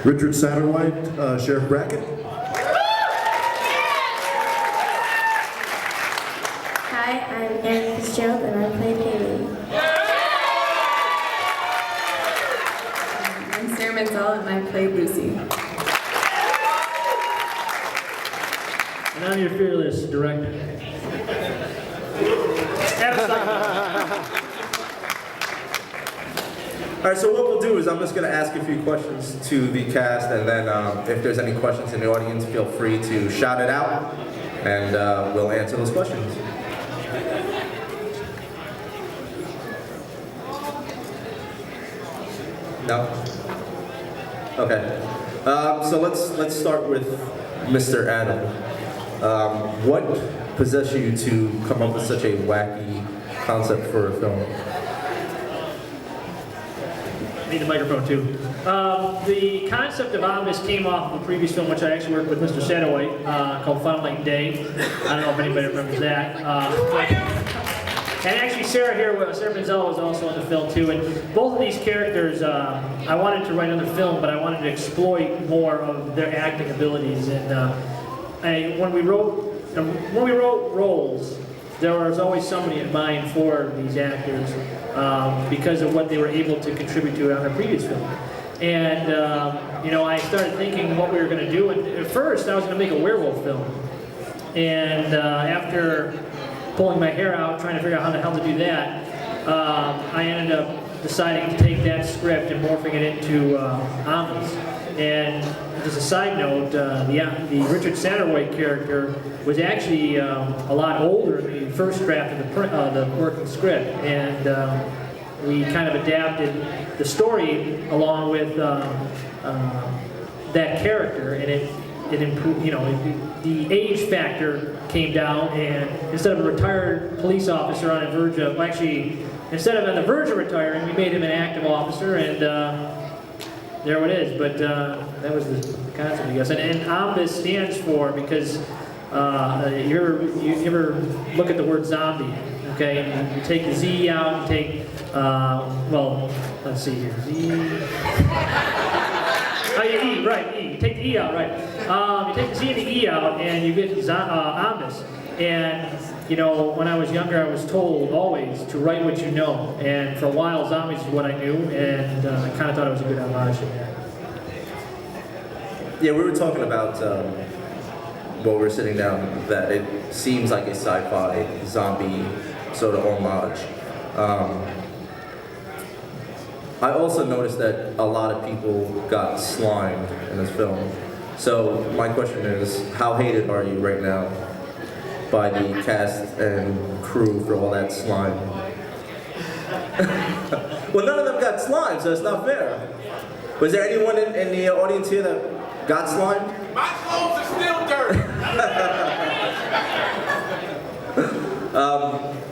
Richard Satterwhite, Sheriff Brackett. Hi, I'm Aryn Fitzgerald and I play Haley. I'm Sara Manzella and I play Lucy. And I'm your fearless director. All right, so what we'll do is I'm just going to ask a few questions to the cast, and then if there's any questions in the audience, feel free to shout it out, and we'll answer those questions. No? Okay. So let's start with Mr. Adam. What possessed you to come up with such a wacky concept for a film? Need the microphone too. The concept of Ombis came off of a previous film which I actually worked with Mr. Satterwhite called Final Night and Day. I don't know if anybody remembers that. And actually Sara Manzella was also in the film too. And both of these characters, I wanted to write another film, but I wanted to exploit more of their acting abilities. And when we wrote roles, there was always somebody in mind for these actors because of what they were able to contribute to on their previous film. And you know, I started thinking what we were going to do. And at first, I was going to make a werewolf film. And after pulling my hair out, trying to figure out how the hell to do that, I ended up deciding to take that script and morphing it into Ombis. And just a side note, the Richard Satterwhite character was actually a lot older in the first draft of the working script, and we kind of adapted the story along with that character, and it improved. You know, the age factor came down, and instead of a retired police officer on the verge of, well, actually, instead of on the verge of retiring, we made him an active officer, and there it is. But that was the concept, I guess. And Ombis stands for, because you ever look at the word zombie, okay? And you take the Z out, and take, well, let's see here, Z. Oh, you E, right, E. You take the E out, right. You take the Z and the E out, and you get Ombis. And, you know, when I was younger, I was told always to write what you know. And for a while, zombies is what I knew, and I kind of thought it was a good homage to that. Yeah, we were talking about, while we were sitting down, that it seems like a sci-fi zombie sort of homage. I also noticed that a lot of people got slimed in this film. So my question is, how hated are you right now by the cast and crew for all that slime? Well, none of them got slimed, so it's not fair. Was there anyone in the audience here that got slimed? My clothes are still dirty.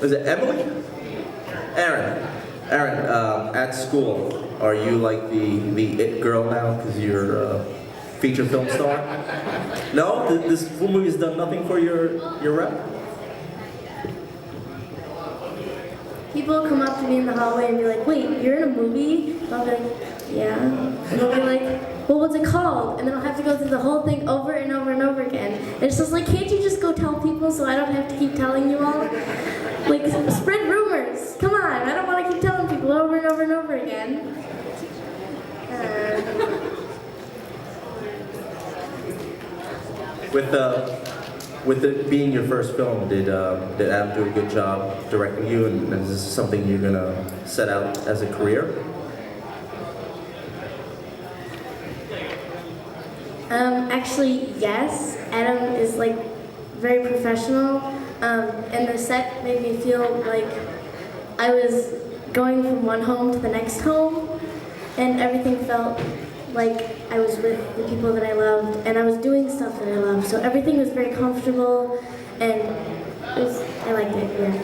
Was it Emily? Aryn, at school, are you like the it girl now because you're a feature film star? No? This movie has done nothing for your rep? People come up to me in the hallway and be like, wait, you're in a movie? And I'll be like, yeah. And they'll be like, well, what's it called? And then I'll have to go through the whole thing over and over and over again. And it's just like, can't you just go tell people so I don't have to keep telling you all? Like, spread rumors. Come on, I don't want to keep telling people over and over and over again. With it being your first film, did Adam do a good job directing you, and is this something you're gonna set out as a career? Actually, yes. Adam is like very professional, and the set made me feel like I was going from one home to the next home, and everything felt like I was with the people that I loved, and I was doing stuff that I loved. So everything was very comfortable, and I liked it, yeah.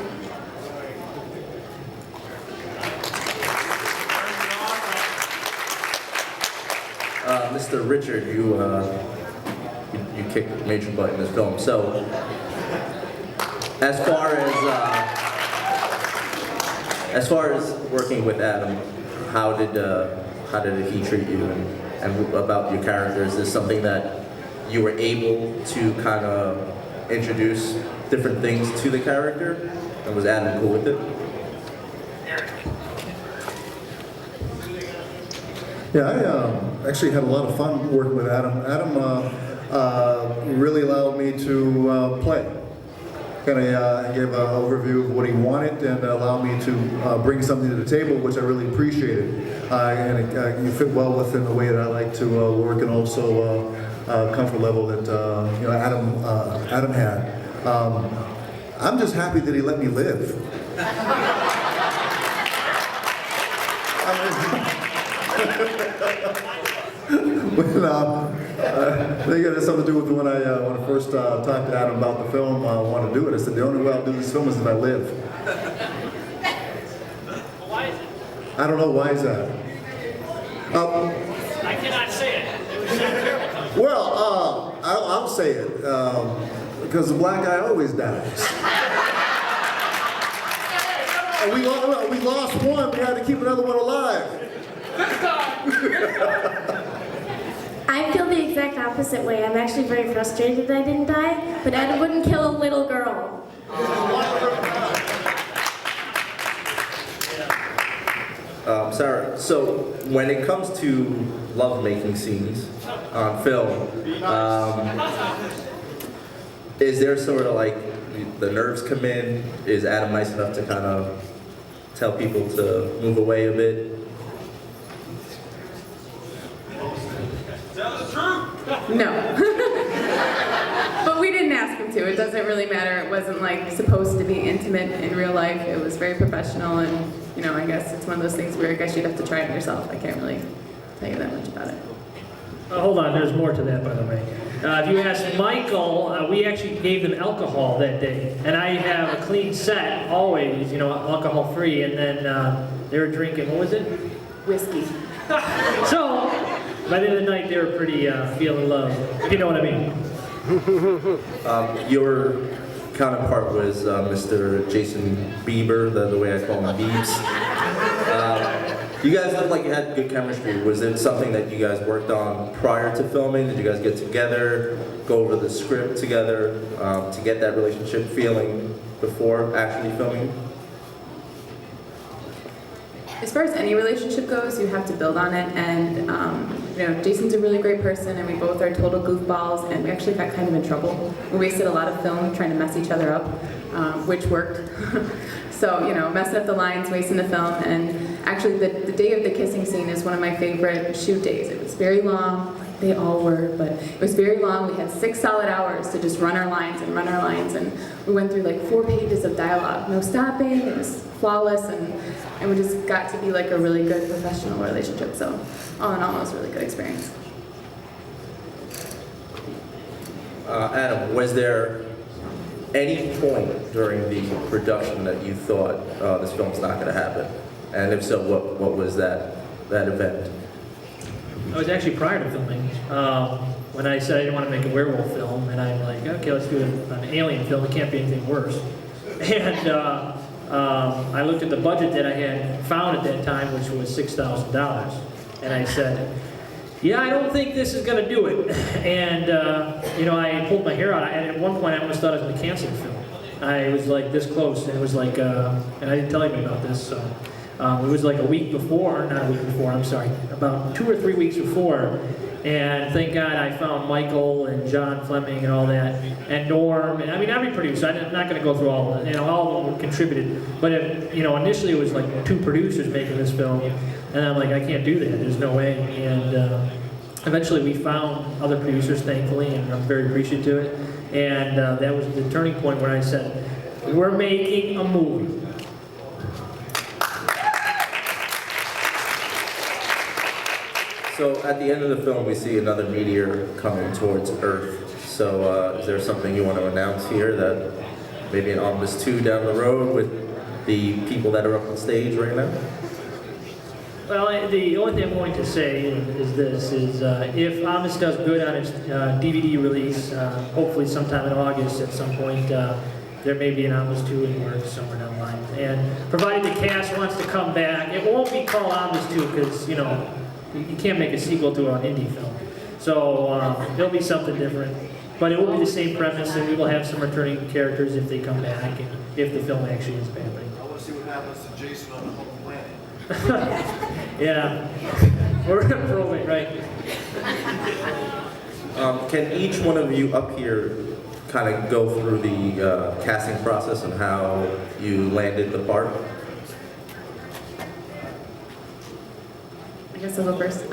Mr. Richard, you kicked major butt in this film. So, as far as working with Adam, how did he treat you, and and about your character? Is this something that you were able to kind of introduce different things to the character, and was Adam cool with it? Yeah, I actually had a lot of fun working with Adam. Adam really allowed me to play. Kind of gave an overview of what he wanted and allowed me to bring something to the table, which I really appreciated. And you fit well within the way that I like to work, and also comfort level that Adam had. I'm just happy that he let me live. When, I think it has something to do with when I first talked to Adam about the film, I wanted to do it. I said, the only way I'll do this film is if I live. Why is it? I don't know, why is that? I cannot say it. It was so terrible. Well, I'll say it, because the black guy always dies. And we lost one, we had to keep another one alive. I feel the exact opposite way. I'm actually very frustrated that I didn't die, but Adam wouldn't kill a little girl. Sarah, so when it comes to love-making scenes on film, is there sort of like the nerves come in? Is Adam nice enough to kind of tell people to move away a bit? No. But we didn't ask him to. It doesn't really matter. It wasn't like supposed to be intimate in real life. It was very professional, and I guess it's one of those things where I guess you'd have to try it yourself. I can't really tell you that much about it. Hold on, there's more to that, by the way. If you ask Michael, we actually gave them alcohol that day, and I have a clean set always, alcohol-free, and then they were drinking, what was it? Whiskey. So, by the end of the night, they were pretty feeling love, if you know what I mean. Your counterpart was Mr. Jason Bieber, the way I call him, Biebs. You guys looked like you had good chemistry. Was it something that you guys worked on prior to filming? Did you guys get together, go over the script together to get that relationship feeling before actually filming? As far as any relationship goes, you have to build on it, and Jason's a really great person, and we both are total goofballs, and we actually got kind of in trouble. We wasted a lot of film trying to mess each other up, which worked. So, messing up the lines, wasting the film, and actually the day of the kissing scene is one of my favorite shoot days. It was very long, they all were, but it was very long. We had 6 solid hours to just run our lines, and we went through like 4 pages of dialogue, no stopping. It was flawless, and we just got to be like a really good professional relationship. So all in all, it was a really good experience. Adam, was there any point during the production that you thought this film's not going to happen? And if so, what was that event? I was actually prior to filming, when I said I didn't want to make a werewolf film, and I'm like, okay, let's do an alien film, it can't be anything worse. And I looked at the budget that I had found at that time, which was $6,000, and I said, yeah, I don't think this is going to do it. And, I pulled my hair out, and at one point I almost thought I was going to cancel the film. I was like this close, and it was like, and I didn't tell anybody about this, so. It was like not a week before, I'm sorry, about 2 or 3 weeks before, and thank God I found Michael and John Fleming and all that, and Norm, and every producer. I'm not going to go through all of them, all of them contributed, but initially it was like 2 producers making this film, and I'm like, I can't do that, there's no way, and eventually we found other producers, thankfully, and I'm very appreciative to it, and that was the turning point where I said, we're making a movie. So at the end of the film, we see another meteor coming towards Earth. So is there something you want to announce here, that maybe an Ombis 2 down the road with the people that are up on stage right now? Well, the only thing I'm going to say is this, if Ombis does good on its DVD release, hopefully sometime in August at some point, there may be an Ombis 2 in works somewhere down the line. And provided the cast wants to come back, it won't be called Ombis 2 because, You can't make a sequel to an indie film. So it'll be something different. But it will be the same premise, and we will have some returning characters if they come back, and if the film actually is happening. I want to see what happens to Jason on the home planet. Yeah. We're going to prove it, right? Can each one of you up here kind of go through the casting process and how you landed the part? I guess I'll go first.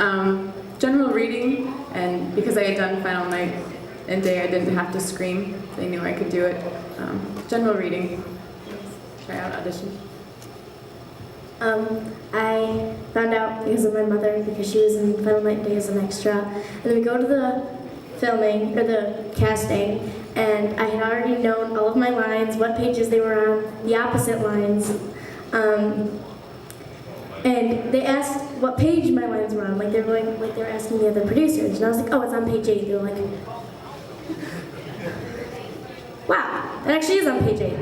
General reading, and because I had done Final Night and Day, I didn't have to scream. They knew I could do it. General reading. Try out audition. I found out because of my mother, because she was in Final Night Day as an extra. And then we go to the filming, or the casting, and I had already known all of my lines, what pages they were on, the opposite lines. And they asked what page my lines were on, like they were asking the other producers. And I was like, oh, it's on page 8. They were like, wow, it actually is on page 8.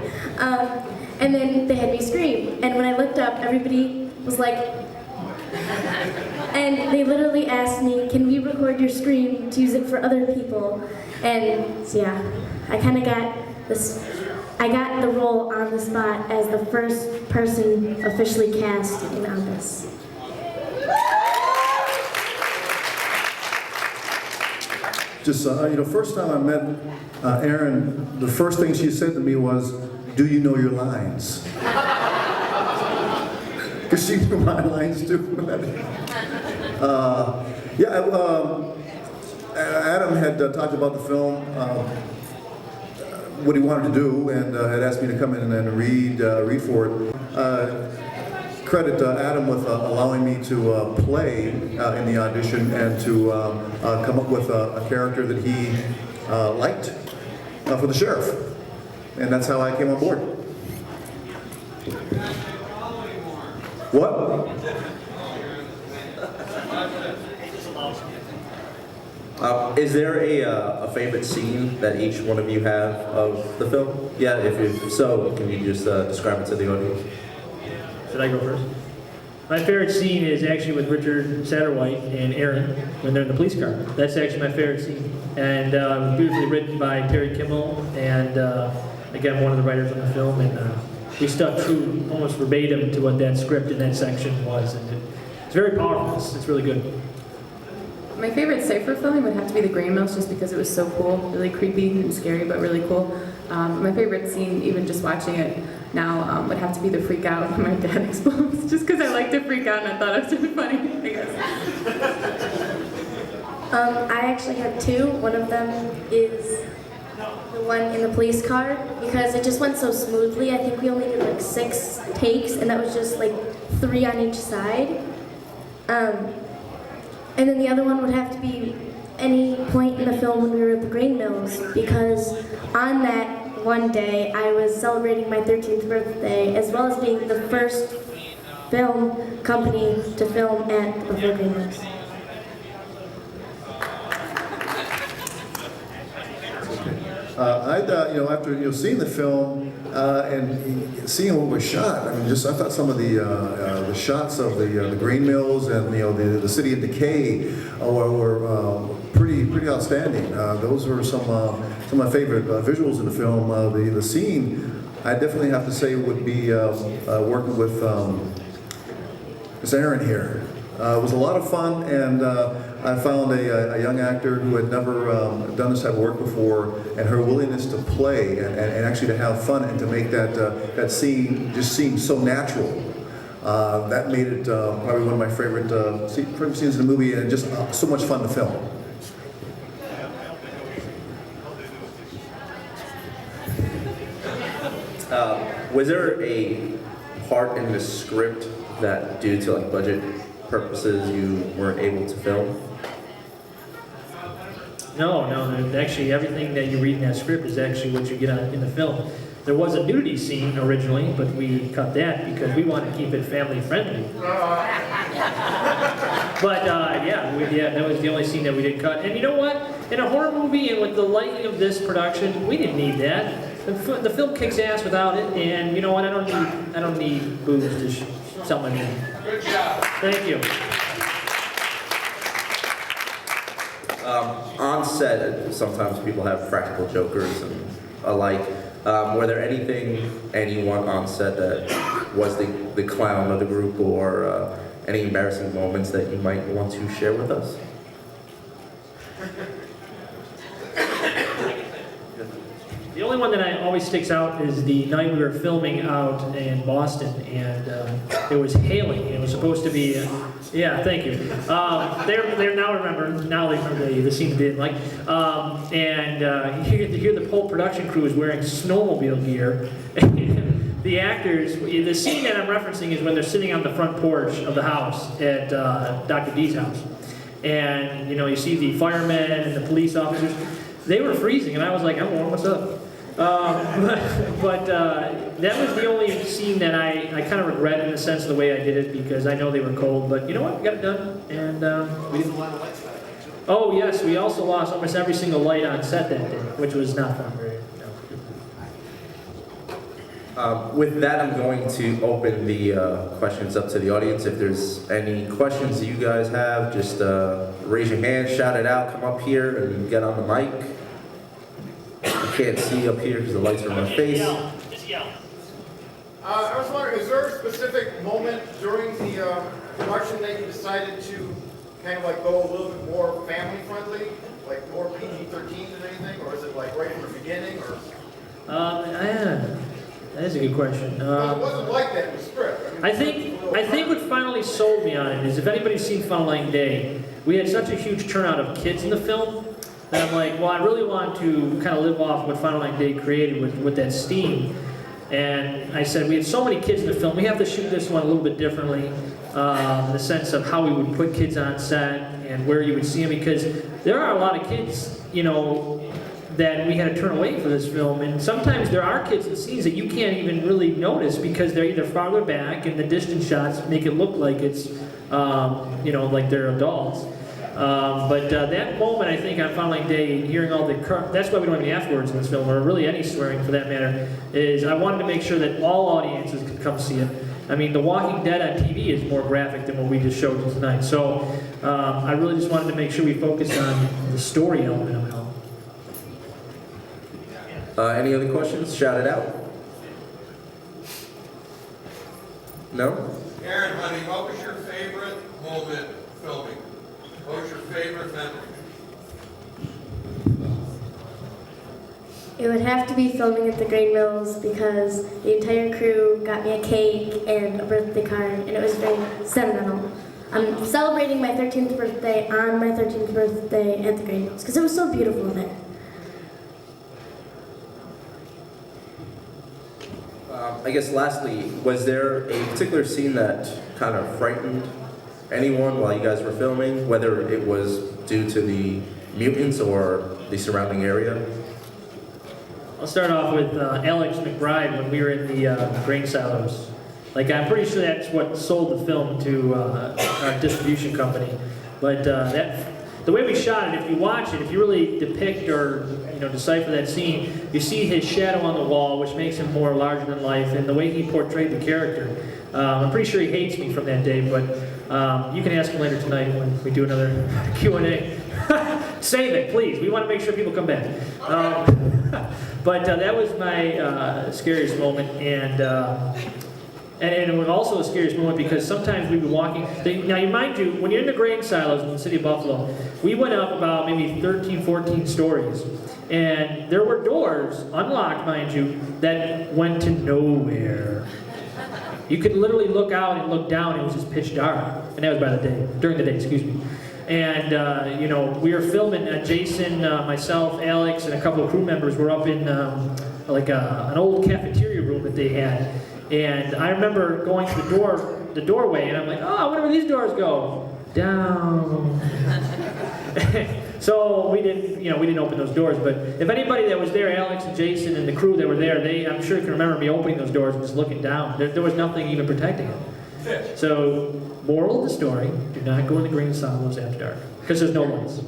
And then they had me scream. And when I looked up, everybody was like, and they literally asked me, can we record your scream to use it for other people? And so yeah, I kind of got this, I got the role on the spot as the first person officially cast in Ombis. Just, first time I met Aryn, the first thing she said to me was, do you know your lines? Because she knew my lines too. Adam had talked about the film, what he wanted to do, and had asked me to come in and read for it. Credit Adam with allowing me to play in the audition and to come up with a character that he liked for the sheriff. And that's how I came on board. What? Is there a favorite scene that each one of you have of the film? Yeah, if so, can you just describe it to the audience? Should I go first? My favorite scene is actually with Richard Satterwhite and Aryn when they're in the police car. That's actually my favorite scene. And it was beautifully written by Terry Kimmel, and again, one of the writers on the film, and we stuck true, almost verbatim, to what that script in that section was, and it's very powerful. It's really good. My favorite cipher filming would have to be The Grain Mills, just because it was so cool, really creepy and scary, but really cool. My favorite scene, even just watching it now, would have to be the freak out when my dad explodes, just because I like to freak out and I thought it was really funny, I guess. I actually have two. One of them is the one in the police car, because it just went so smoothly. I think we only did like 6 takes, and that was just like 3 on each side. And then the other one would have to be any point in the film when we were at the grain mills, because on that one day I was celebrating my 13th birthday, as well as being the first film company to film at the grain mills. After seeing the film and seeing what was shot, I thought some of the shots of the grain mills and the city in decay were pretty outstanding. Those were some of my favorite visuals in the film. The scene, I definitely have to say, would be working with Miss Aryn here. It was a lot of fun, and I found a young actor who had never done this type of work before, and her willingness to play and actually to have fun and to make that scene just seem so natural. That made it probably one of my favorite scenes in the movie, and just so much fun to film. Was there a part in the script that, due to budget purposes, you weren't able to film? No, actually everything that you read in that script is actually what you get in the film. There was a nudity scene originally, but we cut that because we wanted to keep it family friendly. But that was the only scene that we did cut. And you know what? In a horror movie and with the lighting of this production, we didn't need that. The film kicks ass without it, and you know what? I don't need boobs to sell my movie. Good job. Thank you. On set, sometimes people have practical jokers and alike. Were there anyone on set that was the clown of the group, or any embarrassing moments that you might want to share with us? The only one that always sticks out is the night we were filming out in Boston, and it was hailing. It was supposed to be, yeah, thank you. They now remember the scene they didn't like. And here the whole production crew is wearing snowmobile gear. The actors, the scene that I'm referencing is when they're sitting on the front porch of the house at Dr. D's house. And you see the firemen and the police officers. They were freezing, and I was like, I'm warm, what's up? But that was the only scene that I kind of regret in the sense of the way I did it, because I know they were cold, but you know what, we got it done, and we didn't. Oh yes, we also lost almost every single light on set that day, which was not fun. With that, I'm going to open the questions up to the audience. If there's any questions that you guys have, just raise your hand, shout it out, come up here and get on the mic. I can't see up here because the lights are in my face. Just yell. I was wondering, is there a specific moment during the production that you decided to kind of like go a little bit more family friendly, like more PG-13 than anything, or is it like right from the beginning, or? That is a good question. Well, it wasn't like that in the script. I think what finally sold me on it is, if anybody's seen Fun Line Day, we had such a huge turnout of kids in the film that I'm like, well, I really want to kind of live off what Final Line Day created with that steam. And I said, we had so many kids in the film, we have to shoot this one a little bit differently, in the sense of how we would put kids on set and where you would see them, because there are a lot of kids, that we had to turn away for this film, and sometimes there are kids in scenes that you can't even really notice because they're either farther back and the distance shots make it look like it's, like they're adults. But that moment, I think, on Fun Line Day, hearing all the that's why we don't have any F-words in this film, or really any swearing for that matter, is I wanted to make sure that all audiences could come see it. I mean, The Walking Dead on TV is more graphic than what we just showed you tonight, so I really just wanted to make sure we focused on the story element of it all. Any other questions? Shout it out. No? Aryn, honey, what was your favorite moment filming? What was your favorite memory? It would have to be filming at the grain mills, because the entire crew got me a cake and a birthday card, and it was very sentimental. I'm celebrating my 13th birthday on my 13th birthday at the grain mills, because it was so beautiful there. I guess lastly, was there a particular scene that kind of frightened anyone while you guys were filming, whether it was due to the mutants or the surrounding area? I'll start off with Alex McBride when we were in the grain silos. Like, I'm pretty sure that's what sold the film to our distribution company. But the way we shot it, if you watch it, if you really depict or decipher that scene, you see his shadow on the wall, which makes him more larger than life, and the way he portrayed the character. I'm pretty sure he hates me from that day, but you can ask him later tonight when we do another Q&A. Save it, please. We want to make sure people come back. But that was my scariest moment, and it was also a scariest moment because sometimes we'd be walking. Now, you mind you, when you're in the grain silos in the city of Buffalo, we went up about maybe 13, 14 stories. And there were doors, unlocked, mind you, that went to nowhere. You could literally look out and look down, and it was just pitch dark. And that was during the day, excuse me. And, we were filming, Jason, myself, Alex, and a couple of crew members were up in an old cafeteria room that they had. And I remember going to the doorway, and I'm like, oh, I wonder where these doors go. Down. So we didn't open those doors. But if anybody that was there, Alex and Jason and the crew that were there, I'm sure can remember me opening those doors and just looking down. There was nothing even protecting it. So, moral of the story: do not go in the grain silos after dark because there's no lights.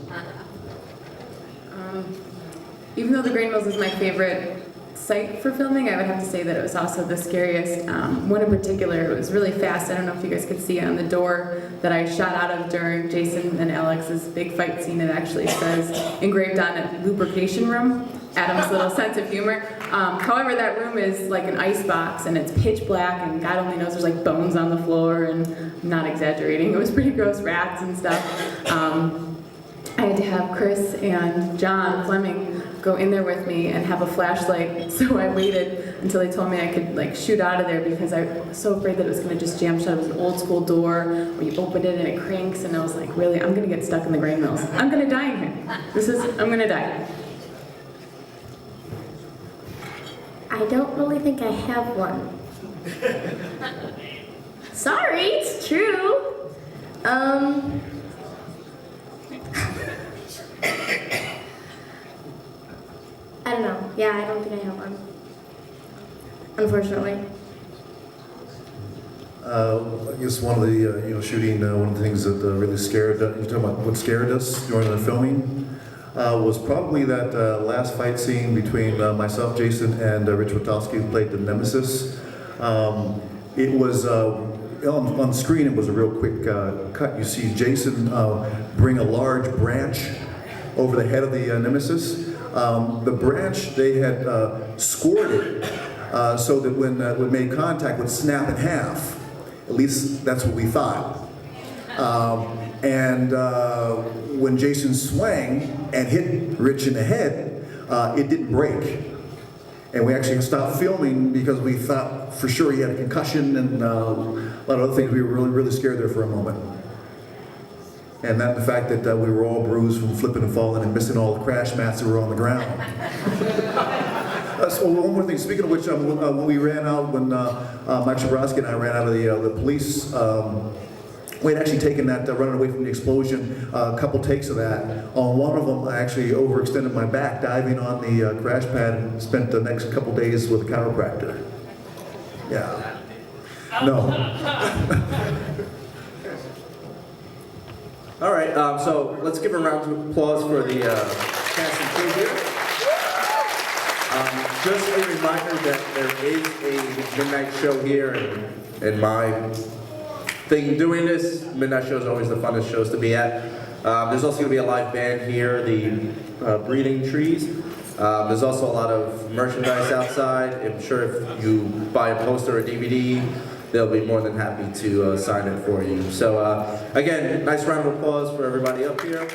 Even though the grain mills is my favorite site for filming, I would have to say that it was also the scariest. One in particular, it was really fast. I don't know if you guys could see it on the door that I shot out of during Jason and Alex's big fight scene. It actually says, engraved on it, lubrication room. Adam's little sense of humor. However, that room is like an ice box and it's pitch black and God only knows there's like bones on the floor, and I'm not exaggerating. It was pretty gross, rats and stuff. I had to have Chris and John Fleming go in there with me and have a flashlight, so I waited until they told me I could like shoot out of there because I was so afraid that it was going to just jam shut. It was an old school door where you open it and it cranks, and I was like, really, I'm going to get stuck in the grain mills. I'm going to die in here. I'm going to die. I don't really think I have one. Sorry, it's true. I don't know. Yeah, I don't think I have one. Unfortunately. I guess one of the, shooting, one of the things that really scared, you're talking about what scared us during the filming, was probably that last fight scene between myself, Jason, and Richard Satterwhite, who played the Nemesis. It was, on screen, it was a real quick cut. You see Jason bring a large branch over the head of the Nemesis. The branch, they had scored it so that when it made contact, it would snap in half. At least that's what we thought. When Jason swung and hit Rich in the head, it didn't break. And we actually stopped filming because we thought for sure he had a concussion and a lot of other things. We were really, really scared there for a moment. And the fact that we were all bruised from flipping and falling and missing all the crash mats that were on the ground. So one more thing, speaking of which, when we ran out, when Mike Shabrowski and I ran out of the police, we had actually taken that running away from the explosion, a couple takes of that. On one of them, I actually overextended my back diving on the crash pad and spent the next couple days with a chiropractor. Yeah. No. All right, so let's give a round of applause for the cast and crew here. Just a reminder that there is a midnight show here, and my thing doing this, midnight show is always the funnest shows to be at. There's also going to be a live band here, the Breeding Trees. There's also a lot of merchandise outside. I'm sure if you buy a poster or a DVD, they'll be more than happy to sign it for you. So again, nice round of applause for everybody up here.